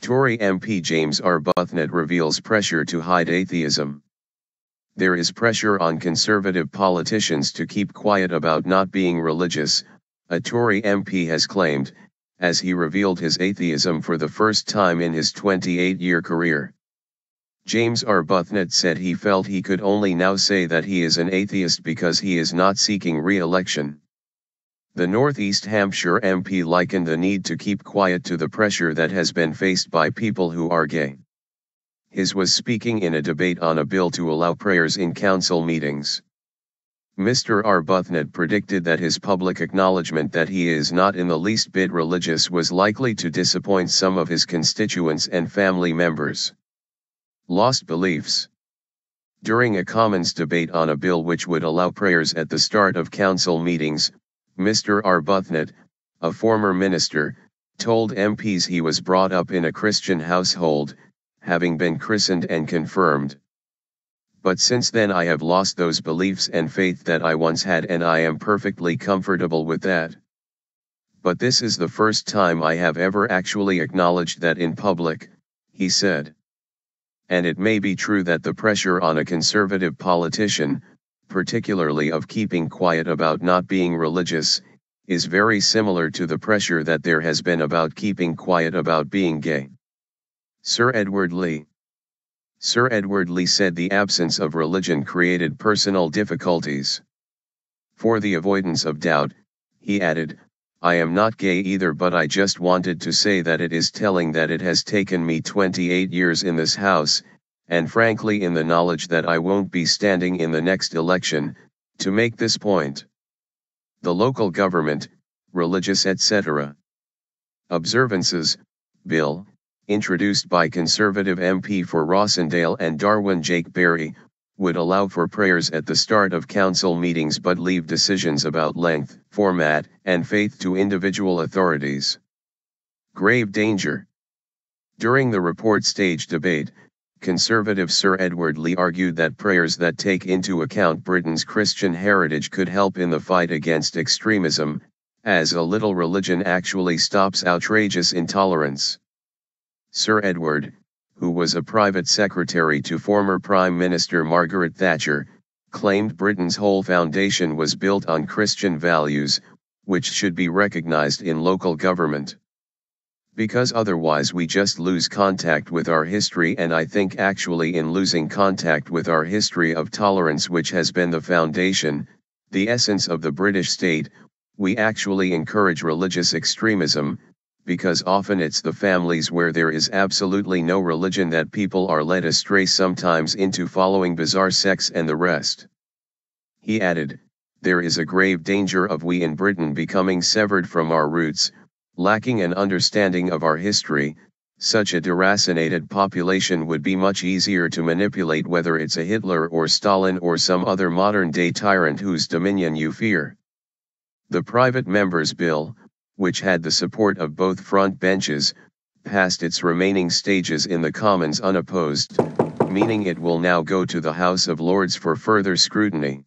Tory MP James Arbuthnot reveals pressure to hide atheism. There is pressure on conservative politicians to keep quiet about not being religious, a Tory MP has claimed, as he revealed his atheism for the first time in his 28-year career. James Arbuthnot said he felt he could only now say that he is an atheist because he is not seeking re-election. The North East Hampshire MP likened the need to keep quiet to the pressure that has been faced by people who are gay. His was speaking in a debate on a bill to allow prayers in council meetings. Mr. Arbuthnot predicted that his public acknowledgement that he is not in the least bit religious was likely to disappoint some of his constituents and family members. Lost beliefs. During a Commons debate on a bill which would allow prayers at the start of council meetings, Mr. Arbuthnot, a former minister, told MPs he was brought up in a Christian household, having been christened and confirmed. But since then I have lost those beliefs and faith that I once had, and I am perfectly comfortable with that. But this is the first time I have ever actually acknowledged that in public, he said. And it may be true that the pressure on a conservative politician, particularly of keeping quiet about not being religious, is very similar to the pressure that there has been about keeping quiet about being gay. Sir Edward Lee. Sir Edward Lee said the absence of religion created personal difficulties. For the avoidance of doubt, he added, I am not gay either, but I just wanted to say that it is telling that it has taken me 28 years in this house, and frankly in the knowledge that I won't be standing in the next election, to make this point. The local government, religious etc. observances, bill, introduced by Conservative MP for Rossendale and Darwin Jake Berry, would allow for prayers at the start of council meetings but leave decisions about length, format, and faith to individual authorities. Grave danger. During the report stage debate, Conservative Sir Edward Lee argued that prayers that take into account Britain's Christian heritage could help in the fight against extremism, as a little religion actually stops outrageous intolerance. Sir Edward, who was a private secretary to former Prime Minister Margaret Thatcher, claimed Britain's whole foundation was built on Christian values, which should be recognized in local government. Because otherwise we just lose contact with our history, and I think actually in losing contact with our history of tolerance, which has been the foundation, the essence of the British state, we actually encourage religious extremism, because often it's the families where there is absolutely no religion that people are led astray, sometimes into following bizarre sects and the rest. He added, there is a grave danger of we in Britain becoming severed from our roots, lacking an understanding of our history. Such a deracinated population would be much easier to manipulate, whether it's a Hitler or Stalin or some other modern-day tyrant whose dominion you fear. The Private Members Bill, which had the support of both front benches, passed its remaining stages in the Commons unopposed, meaning it will now go to the House of Lords for further scrutiny.